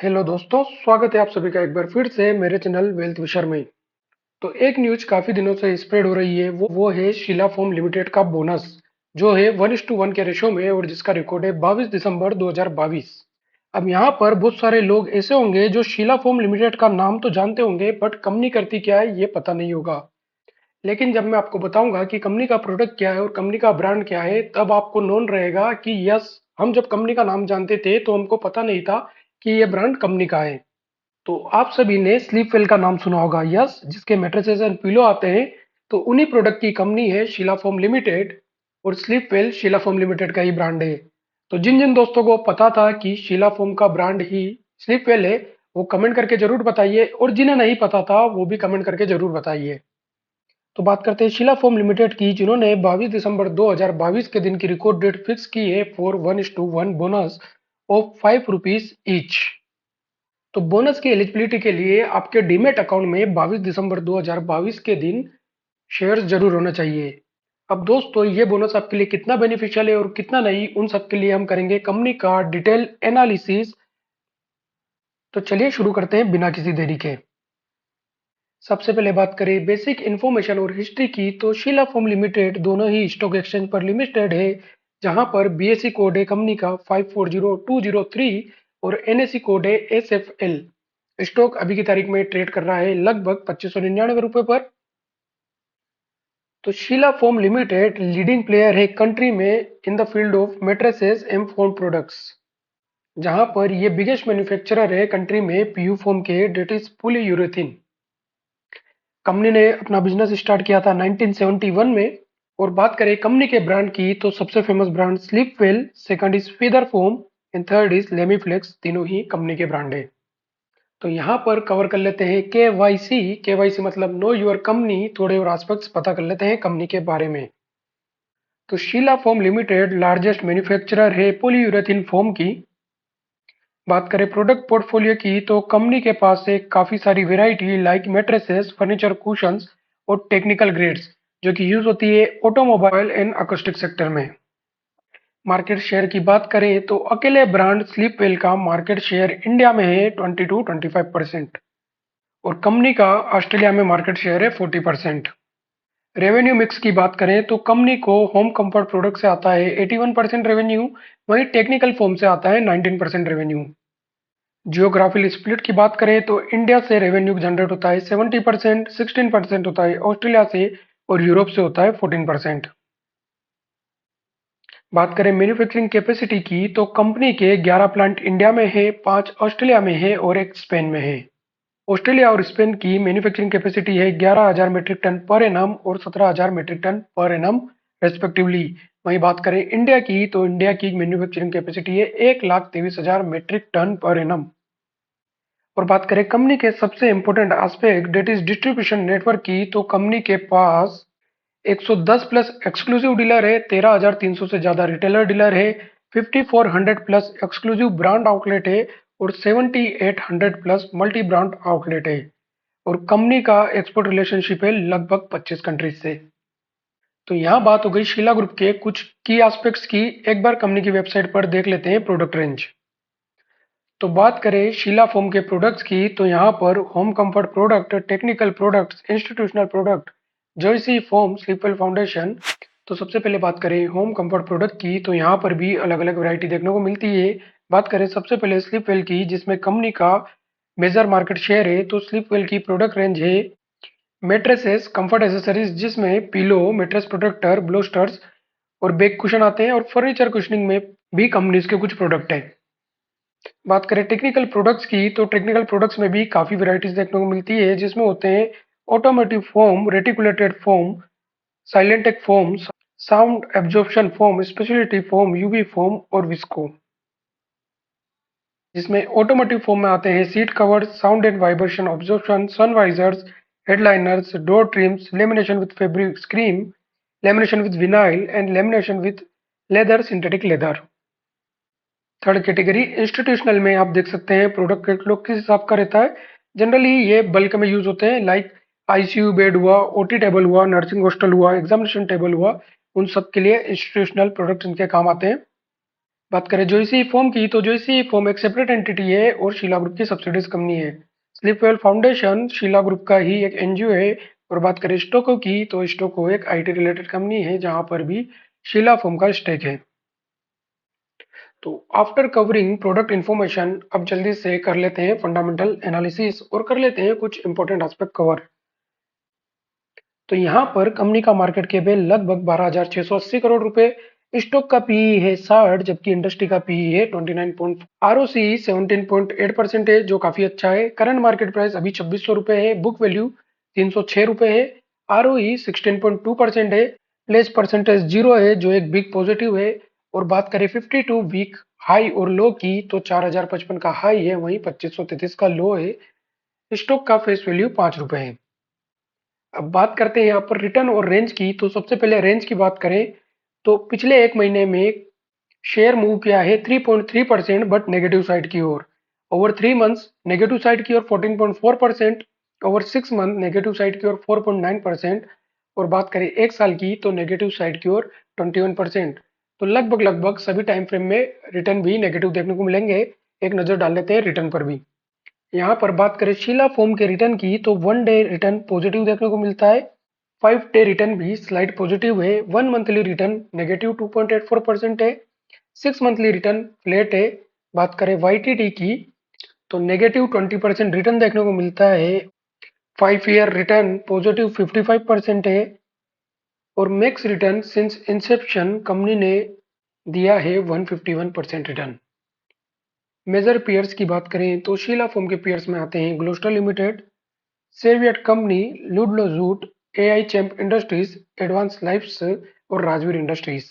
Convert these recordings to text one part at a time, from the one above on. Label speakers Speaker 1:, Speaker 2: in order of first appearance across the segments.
Speaker 1: Hello दोस्तों, स्वागत है आप सभी का एक बार फिर से मेरे चैनल वेल्थ विशर में। तो एक न्यूज काफी दिनों से स्प्रेड हो रही है, वो है शीला फोम लिमिटेड का बोनस जो है 1:1 के रेशो में और जिसका रिकॉर्ड है 22 दिसंबर 2022। अब यहाँ पर बहुत सारे लोग ऐसे होंगे जो शीला फोम लिमिटेड का नाम तो जानते होंगे बट कंपनी करती क्या है ये पता नहीं होगा। लेकिन जब मैं आपको बताऊंगा कि कंपनी का प्रोडक्ट क्या है और कंपनी का ब्रांड क्या है तब आपको नोन रहेगा कि यस, हम जब कंपनी का नाम जानते थे तो हमको पता नहीं था कि ये ब्रांड कंपनी का है। तो आप सभी ने स्लीप वेल का नाम सुना होगा, यस, जिसके मैट्रेसेस एंड पिलो आते हैं। तो उन्हीं प्रोडक्ट की कंपनी है शीला फोम लिमिटेड और sleep well Sheela foam limited का ही ब्रांड है। तो जिन जिन दोस्तों को पता था कि शीला फोम का ब्रांड ही स्लीप वेल है वो कमेंट करके जरूर बताइए, और जिन्हें नहीं पता था वो भी कमेंट करके जरूर बताइए। तो बात करते हैं शीला फोम लिमिटेड की, जिन्होंने 22 दिसंबर 2022 के दिन की रिकॉर्ड डेट फिक्स की है फॉर 1:1 बोनस ऑफ ₹5 ईच। तो बोनस की एलिजिबिलिटी के लिए आपके डीमेट अकाउंट में 22 दिसंबर 2022 के दिन शेयर्स जरूर होना चाहिए। अब दोस्तों, ये बोनस आपके लिए कितना बेनिफिशियल है और कितना नहीं, उन सब के लिए हम करेंगे कंपनी का डिटेल एनालिसिस। तो चलिए शुरू करते हैं बिना किसी देरी के। सबसे पहले बात करें बेसिक इन्फॉर्मेशन और हिस्ट्री की, तो शीला फोम लिमिटेड दोनों ही स्टॉक एक्सचेंज पर लिमिटेड है, जहां पर बीएसई कोड है कंपनी का 540203 और एनएसई कोड है SFL। स्टॉक अभी की तारीख में ट्रेड कर रहा है लगभग 2599 रुपए पर। तो Sheela foam limited leading player है कंट्री में in the field of mattresses and foam products, जहां पर ये बिगेस्ट मैन्युफैक्चरर है कंट्री में पीयू फोम के, डेट इज पॉलीयूरेथीन। कंपनी ने अपना बिजनेस स्टार्ट किया था 1971 में। और बात करें कंपनी के ब्रांड की, तो सबसे famous brand Sleepwell, second is feather foam and third is Lamiflex, तीनों ही कंपनी के ब्रांड है। तो यहाँ पर कवर कर लेते हैं के वाई सी मतलब नो योर कंपनी, थोड़े और एस्पेक्ट्स पता कर लेते हैं कंपनी के बारे में। तो Sheela foam limited largest manufacturer है पॉलीयूरेथीन फोम की। बात करें प्रोडक्ट पोर्टफोलियो की, तो कंपनी के पास है काफी सारी variety like mattresses, furniture, cushions और टेक्निकल ग्रेड्स जो कि यूज होती है ऑटोमोबाइल एंड अकोस्टिक सेक्टर में। मार्केट शेयर की बात करें तो अकेले ब्रांड स्लीपवेल का मार्केट शेयर इंडिया में है 20 to 25% और कंपनी का ऑस्ट्रेलिया में मार्केट शेयर है 40%। रेवेन्यू मिक्स की बात करें तो कंपनी को होम कंफर्ट प्रोडक्ट से आता है 81% रेवेन्यू, वहीं टेक्निकल फोम से आता है 19% रेवेन्यू। जियोग्राफिकल स्प्लिट की बात करें तो इंडिया से रेवेन्यू जनरेट होता है 70%, 16% होता है ऑस्ट्रेलिया से और यूरोप से होता है 14%। बात करें मैन्युफैक्चरिंग कैपेसिटी की, तो कंपनी के 11 प्लांट इंडिया में है, 5 ऑस्ट्रेलिया में है और एक स्पेन में है। ऑस्ट्रेलिया और स्पेन की मैन्युफैक्चरिंग कैपेसिटी है 11,000 मीट्रिक टन पर एनम और 17,000 metric tonne per annum respectively. वहीं बात करें इंडिया की, तो इंडिया की मैन्युफैक्चरिंग कैपेसिटी है 1,23,000 मीट्रिक टन पर एनम। और बात करें कंपनी के सबसे important aspect that is distribution network की, तो कंपनी के पास 110 प्लस एक्सक्लूसिव डीलर है, 13,300 से ज्यादा रिटेलर डीलर है, 5,400 प्लस एक्सक्लूसिव ब्रांड आउटलेट है और 7,800 प्लस मल्टी ब्रांड आउटलेट है। और कंपनी का एक्सपोर्ट रिलेशनशिप है लगभग 25 कंट्रीज से। तो यहाँ बात हो गई शीला ग्रुप के कुछ की एस्पेक्ट्स की। एक बार कंपनी की वेबसाइट पर देख लेते हैं प्रोडक्ट रेंज। तो बात करें शीला फोम के प्रोडक्ट्स की, तो यहाँ पर home comfort product, technical products, institutional product, Joyce foam, Sleepwell foundation. तो सबसे पहले बात करें होम कंफर्ट प्रोडक्ट की, तो यहाँ पर भी अलग अलग वैरायटी देखने को मिलती है। बात करें सबसे पहले स्लीपवेल की, जिसमें कंपनी का मेजर मार्केट शेयर है, तो स्लीपवेल की प्रोडक्ट रेंज है मेट्रेसेस, कंफर्ट एसेसरीज, जिसमें पिलो, मेट्रेस प्रोटेक्टर, ब्लोस्टर्स और बैक कुशन आते हैं, और फर्नीचर कुशनिंग में भी कंपनीज के कुछ प्रोडक्ट हैं। बात करें टेक्निकल प्रोडक्ट्स की, तो टेक्निकल प्रोडक्ट्स में भी काफ़ी वैरायटीज देखने को मिलती है, जिसमें होते हैं automotive foam, reticulated foam, silentech foam, sound absorption foam, speciality foam, UV foam और विस्को। जिसमें ऑटोमेटिव फोम में आते हैं seat covers, sound and vibration absorption, sunvisors, headliners, door trims, lamination with fabric scrim, lamination with vinyl and lamination with leather, synthetic leather. Third category institutional में आप देख सकते हैं प्रोडक्ट कैटलॉग किस हिसाब का रहता है। जनरली ये बल्क में यूज होते हैं, लाइक आईसीयू बेड हुआ, ओटी टेबल हुआ, नर्सिंग हॉस्टल हुआ, एग्जामिनेशन टेबल हुआ, उन सब के लिए इंस्टीट्यूशनल प्रोडक्ट इनके काम आते हैं। बात करें जोईसी फॉर्म की, तो जोईसी फॉर्म एक सेपरेट एंटिटी है और शीला ग्रुप की सब्सिडीज कंपनी है। स्लीपवेल फाउंडेशन शीला ग्रुप का ही एक एनजीओ है। और बात करें स्टोको की, तो स्टोको एक आईटी रिलेटेड कंपनी है जहां पर भी शीला फोम का स्टेक है। तो आफ्टर कवरिंग प्रोडक्ट इन्फॉर्मेशन, अब जल्दी से कर लेते हैं फंडामेंटल एनालिसिस और कर लेते हैं कुछ इंपॉर्टेंट एस्पेक्ट कवर। तो यहाँ पर कंपनी का मार्केट कैप है लगभग 12,680 करोड़ रुपए। स्टॉक का पीई है 60, जबकि इंडस्ट्री का पीई है 29 आरओसी 17.8% है, जो काफी अच्छा है। करंट मार्केट प्राइस अभी 2600 रुपए है। बुक वैल्यू 306 रुपए है। आरओई 16.2% है। प्लेस परसेंटेज जीरो है, जो एक बिग पॉजिटिव है। और बात करें 52 वीक हाई और लो की, तो 4055 का हाई है, वहीं 2533 का लो है। स्टॉक का फेस वैल्यू 5 रुपए है। अब बात करते हैं यहाँ पर रिटर्न और रेंज की। तो सबसे पहले रेंज की बात करें, तो पिछले एक महीने में शेयर मूव किया है 3.3% बट नेगेटिव साइड की ओर। ओवर 3 मंथ्स नेगेटिव साइड की ओर 14.4%। ओवर 6 मंथ नेगेटिव साइड की ओर 4.9%। और बात करें एक साल की, तो नेगेटिव साइड की ओर 21%। तो लगभग लगभग सभी टाइम फ्रेम में रिटर्न भी नेगेटिव देखने को मिलेंगे। एक नजर डाल लेते हैं रिटर्न पर भी। यहाँ पर बात करें शीला फोम के रिटर्न की, तो 1 डे रिटर्न पॉजिटिव देखने को मिलता है। 5 डे रिटर्न भी स्लाइड पॉजिटिव है। 1 मंथली रिटर्न नेगेटिव 2.84% है। 6 मंथली रिटर्न फ्लैट है। बात करें YTD की, तो नेगेटिव 20% रिटर्न देखने को मिलता है। 5 ईयर रिटर्न पॉजिटिव 55% है। और max return since Inception company ने दिया है 151% रिटर्न। मेजर पेयर्स की बात करें, तो शीला फोम के पेयर्स में आते हैं Gloster limited, Cheviot company, Ludlow jute, AI Champ industries, advance lifes और राजवीर इंडस्ट्रीज।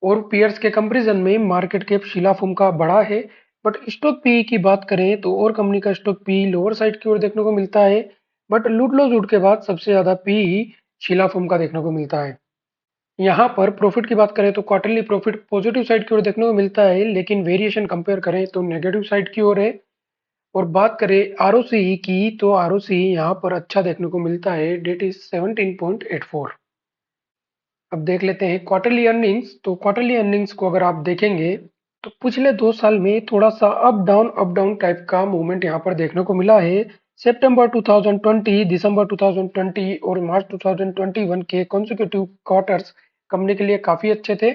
Speaker 1: और पीयर्स के कंपैरिजन में मार्केट कैप शीला फोम का बड़ा है। बट स्टॉक पी की बात करें, तो और कंपनी का स्टॉक पी लोअर साइड की ओर देखने को मिलता है। बट लुडलो जूट के बाद सबसे ज्यादा पी शीला फोम का देखने को मिलता है। यहाँ पर प्रॉफिट की बात करें, तो क्वार्टरली प्रॉफिट पॉजिटिव साइड की ओर देखने को मिलता है, लेकिन वेरिएशन कंपेयर करें तो नेगेटिव साइड की ओर है। और बात करें आरओसी की, तो आरओसी यहाँ पर अच्छा देखने को मिलता है, डेट इज 17.84। अब देख लेते हैं क्वार्टरली अर्निंग्स। तो क्वार्टरली अर्निंग्स को अगर आप देखेंगे, तो पिछले 2 साल में थोड़ा सा अप डाउन टाइप का मूवमेंट यहाँ पर देखने को मिला है। सितंबर 2020, दिसंबर 2020 और मार्च 2021 के कॉन्सिक्यूटिव क्वार्टर्स कंपनी के लिए काफी अच्छे थे।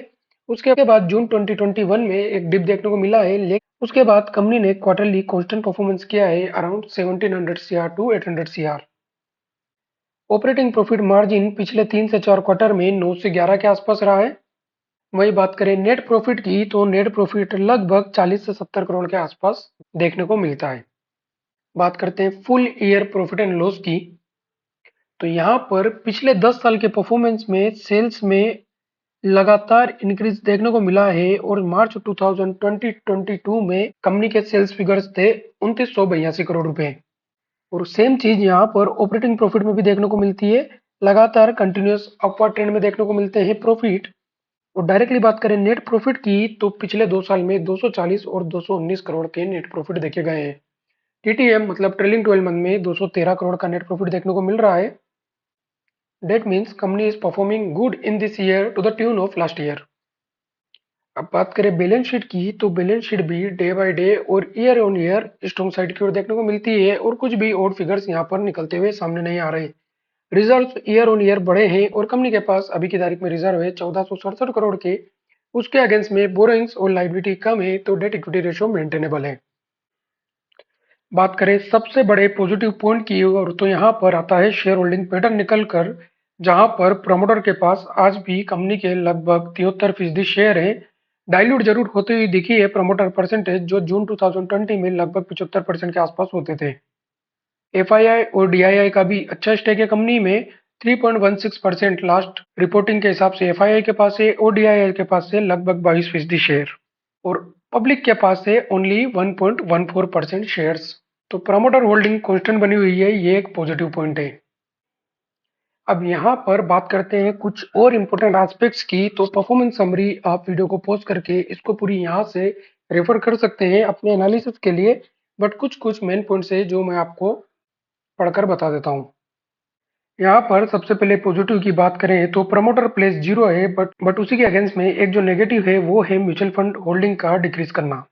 Speaker 1: उसके बाद जून 2021 में एक डिप देखने को मिला है, लेकिन उसके बाद कंपनी ने क्वार्टरली कांस्टेंट परफॉर्मेंस किया है around 1700 CR two 800 CR. Operating profit margin पिछले 3 से 4 क्वार्टर में 9 से 11 के आसपास रहा है। वही बात करें नेट प्रॉफिट की, तो नेट प्रॉफिट लगभग 40 से 70 करोड़ के आसपास देखने को मिलता है। बात करते हैं full year profit and loss की, तो यहाँ पर पिछले 10 साल के परफॉर्मेंस में सेल्स में लगातार इंक्रीज देखने को मिला है। और मार्च 2022 में कंपनी के सेल्स फिगर्स थे 2982 करोड़ रुपए। और सेम चीज यहाँ पर ऑपरेटिंग प्रॉफिट में भी देखने को मिलती है। लगातार कंटिन्यूअस अपवर्ड ट्रेंड में देखने को मिलते हैं प्रॉफिट। और डायरेक्टली बात करें नेट प्रॉफिट की, तो पिछले 2 साल में 240 और 219 करोड़ के नेट प्रॉफिट देखे गए हैं। टीटीएम मतलब ट्रेलिंग 12 मंथ में 213 करोड़ का नेट प्रॉफिट देखने को मिल रहा है। That means company is performing good in this year to the tune of last year. अब बात करें बैलेंस शीट की, तो बैलेंस शीट भी डे बाय डे और year on year strong side की ओर देखने को मिलती है। और कुछ भी ओड फिगर्स यहाँ पर निकलते हुए सामने नहीं आ रहे। रिजर्व ईयर ऑन ईयर बढ़े हैं और कंपनी के पास अभी की तारीख में रिजर्व है 1467 करोड़ के। उसके अगेंस्ट में बोरिंग्स और लाइबिलिटी कम है, तो डेट इक्विटी रेशियो मेंटेनेबल है। बात करें सबसे बड़े पॉजिटिव पॉइंट की ओर, तो यहाँ पर आता है शेयर होल्डिंग पैटर्न निकल कर, जहां पर प्रमोटर के पास आज भी कंपनी के लगभग 73% शेयर है। डाइल्यूट जरूर होती हुई दिखी है प्रमोटर परसेंटेज, जो जून 2020 में लगभग 75% के आसपास होते थे। एफआईआई और डीआईआई का भी अच्छा स्टेक है कंपनी में, 3.16% लास्ट रिपोर्टिंग के हिसाब से एफआईआई के पास है और डीआईआई के पास है लगभग 22% शेयर। और पब्लिक के पास है ओनली 1.14% शेयर्स। तो प्रमोटर होल्डिंग कांस्टेंट बनी हुई है, ये एक पॉजिटिव पॉइंट है। अब यहाँ पर बात करते हैं कुछ और इम्पोर्टेंट एस्पेक्ट्स की। तो परफॉर्मेंस समरी आप वीडियो को पॉज करके इसको पूरी यहाँ से रेफर कर सकते हैं अपने एनालिसिस के लिए। बट कुछ कुछ मेन पॉइंट्स है जो मैं आपको पढ़कर बता देता हूँ। यहाँ पर सबसे पहले पॉजिटिव की बात करें तो प्रमोटर प्लेस जीरो है, बट उसी के अगेंस्ट में एक जो नेगेटिव है वो है म्यूचुअल फंड होल्डिंग का डिक्रीज करना।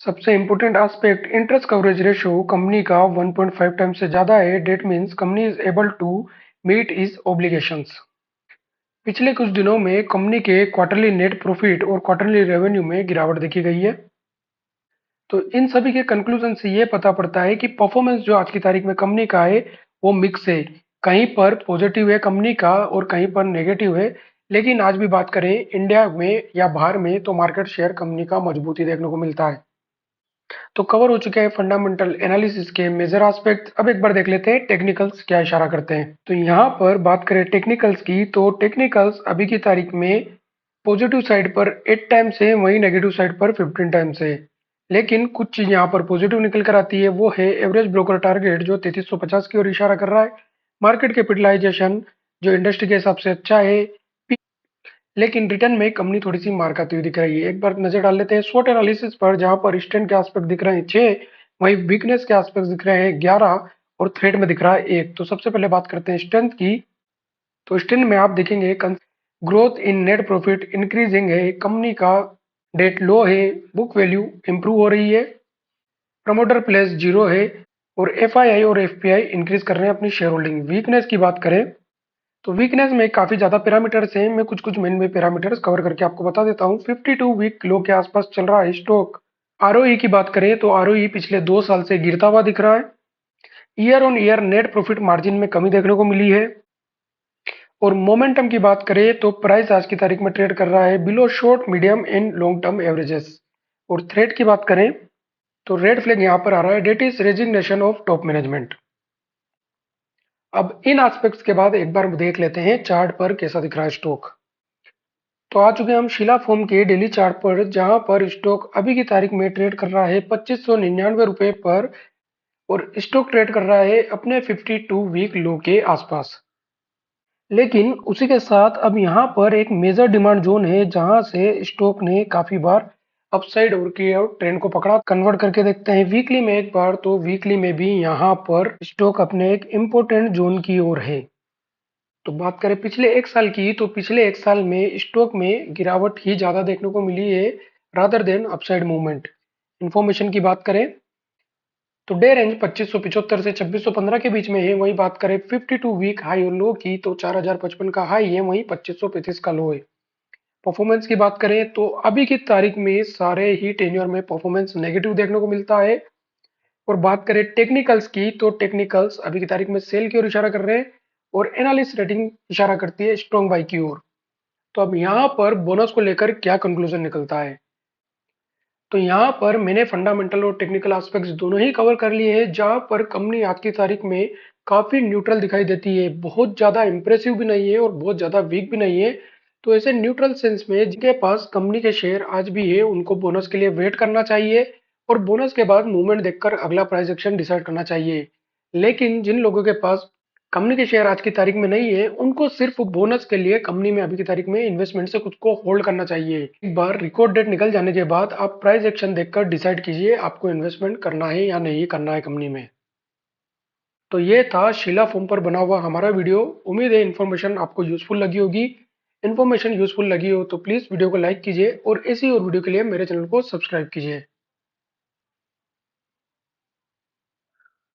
Speaker 1: सबसे important aspect interest coverage ratio company का 1.5 टाइम्स से ज़्यादा है। That means company is able to meet is obligations. पिछले कुछ दिनों में कंपनी के क्वार्टरली नेट प्रॉफिट और क्वार्टरली रेवेन्यू में गिरावट देखी गई है। तो इन सभी के कंक्लूजन से ये पता पड़ता है कि परफॉर्मेंस जो आज की तारीख में कंपनी का है वो मिक्स है। कहीं पर पॉजिटिव है कंपनी का और कहीं पर नेगेटिव है। लेकिन आज भी बात करें इंडिया में या बाहर में तो मार्केट शेयर कंपनी का मजबूती देखने को मिलता है। तो कवर हो चुके हैं फंडामेंटल एनालिसिस के मेजर एस्पेक्ट। अब एक बार देख लेते हैं टेक्निकल्स क्या इशारा करते हैं। तो यहाँ पर बात करें टेक्निकल्स की तो टेक्निकल्स अभी की तारीख में पॉजिटिव साइड पर 8 टाइम्स है, वहीं नेगेटिव साइड पर 15 टाइम्स है। लेकिन कुछ चीज यहाँ पर पॉजिटिव निकल कर आती है, वो है एवरेज ब्रोकर टारगेट जो 3350 की ओर इशारा कर रहा है। मार्केट कैपिटलाइजेशन जो इंडस्ट्री के हिसाब से अच्छा है, लेकिन रिटर्न में कंपनी थोड़ी सी मार खाती हुई दिख रही है। एक बार नजर डाल लेते हैं स्वोट एनालिसिस पर, जहां पर स्ट्रेंथ के एस्पेक्ट दिख रहे हैं 6, वहीं वीकनेस के एस्पेक्ट दिख रहे हैं 11 और थ्रेट में दिख रहा है 1। तो सबसे पहले बात करते हैं स्ट्रेंथ की। तो स्ट्रेंथ में आप देखेंगे growth in net profit increasing है, कंपनी का डेट लो है, बुक वैल्यू इंप्रूव हो रही है, प्रमोटर प्लेस जीरो है और एफआईआई और एफपीआई इंक्रीज कर रहे हैं अपनी शेयर होल्डिंग। वीकनेस की बात करें तो वीकनेस में काफी ज्यादा पैरामीटर्स हैं। मैं कुछ कुछ मेन में पैरामीटर्स कवर करके आपको बता देता हूँ। 52 वीक लो के आसपास चल रहा है स्टॉक। आरओई की बात करें तो आरओई पिछले 2 साल से गिरता हुआ दिख रहा है। Year on year net profit margin में कमी देखने को मिली है। और मोमेंटम की बात करें तो प्राइस आज की तारीख में ट्रेड कर रहा है below short medium and long term averages. और थ्रेट की बात करें तो रेड फ्लैग यहाँ पर आ रहा है, that is resignation of top management. अब इन एस्पेक्ट्स के बाद एक बार देख लेते हैं चार्ट पर कैसा दिख रहा है स्टॉक। तो आ चुके हैं हम शीला फोम के डेली चार्ट पर, जहां पर स्टॉक अभी की तारीख में ट्रेड कर रहा है 2599 रुपए पर और स्टॉक ट्रेड कर रहा है अपने 52 वीक लो के आसपास। लेकिन उसी के साथ अब यहाँ पर एक मेजर डिमांड जोन है, जहां से स्टॉक ने काफी बार अपसाइड और की और ट्रेंड को पकड़ा। कन्वर्ट करके देखते हैं वीकली में एक बार, तो वीकली में भी यहाँ पर स्टॉक अपने एक इम्पोर्टेंट जोन की ओर है। तो बात करें पिछले 1 साल की तो पिछले 1 साल में स्टॉक में गिरावट ही ज्यादा देखने को मिली है rather than upside movement. Information की बात करें तो डे रेंज 2575 से 2615 के बीच में है। वही बात करें 52 वीक हाई और लो की तो 4055 का हाई है, वहीं 2535 का लो है। परफॉर्मेंस की बात करें तो अभी की तारीख में सारे ही टेन्योर में परफॉर्मेंस नेगेटिव देखने को मिलता है। और बात करें टेक्निकल्स की तो टेक्निकल्स अभी की तारीख में सेल की ओर इशारा कर रहे हैं और एनालिस्ट रेटिंग इशारा करती है स्ट्रॉन्ग बाई की ओर। तो अब यहाँ पर बोनस को लेकर क्या कंक्लूजन निकलता है। तो यहाँ पर मैंने फंडामेंटल और टेक्निकल एस्पेक्ट्स दोनों ही कवर कर लिए हैं, जहाँ पर कंपनी आज की तारीख में काफी न्यूट्रल दिखाई देती है, बहुत ज्यादा इंप्रेसिव भी नहीं है और बहुत ज्यादा वीक भी नहीं है। तो ऐसे न्यूट्रल सेंस में जिनके पास कंपनी के शेयर आज भी है उनको बोनस के लिए वेट करना चाहिए और बोनस के बाद मूवमेंट देखकर अगला प्राइस एक्शन डिसाइड करना चाहिए। लेकिन जिन लोगों के पास कंपनी के शेयर आज की तारीख में नहीं है, उनको सिर्फ बोनस के लिए कंपनी में अभी की तारीख में इन्वेस्टमेंट से खुद को होल्ड करना चाहिए। एक बार रिकॉर्ड डेट निकल जाने के बाद आप प्राइस एक्शन देखकर डिसाइड कीजिए आपको इन्वेस्टमेंट करना है या नहीं करना है कंपनी में। तो ये था शीला फोम पर बना हुआ हमारा वीडियो। उम्मीद है इन्फॉर्मेशन आपको यूजफुल लगी होगी। इन्फॉर्मेशन यूजफुल लगी हो तो प्लीज वीडियो को लाइक कीजिए और ऐसी और वीडियो के लिए मेरे चैनल को सब्सक्राइब कीजिए।